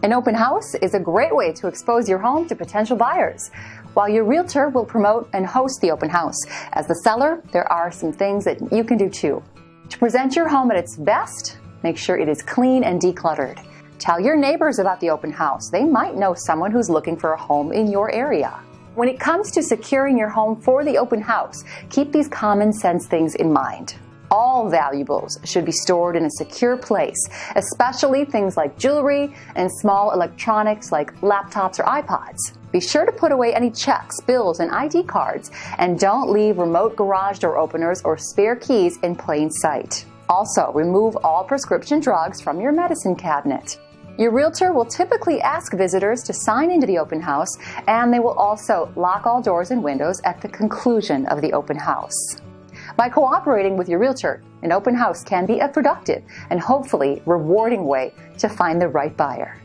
An open house is a great way to expose your home to potential buyers, while your realtor will promote and host the open house. As the seller, there are some things that you can do too. To present your home at its best, make sure it is clean and decluttered. Tell your neighbors about the open house. They might know someone who's looking for a home in your area. When it comes to securing your home for the open house, keep these common sense things in mind. All valuables should be stored in a secure place, especially things like jewelry and small electronics like laptops or iPods. Be sure to put away any checks, bills, and ID cards, and don't leave remote garage door openers or spare keys in plain sight. Also, remove all prescription drugs from your medicine cabinet. Your realtor will typically ask visitors to sign into the open house, and they will also lock all doors and windows at the conclusion of the open house. By cooperating with your realtor, an open house can be a productive and hopefully rewarding way to find the right buyer.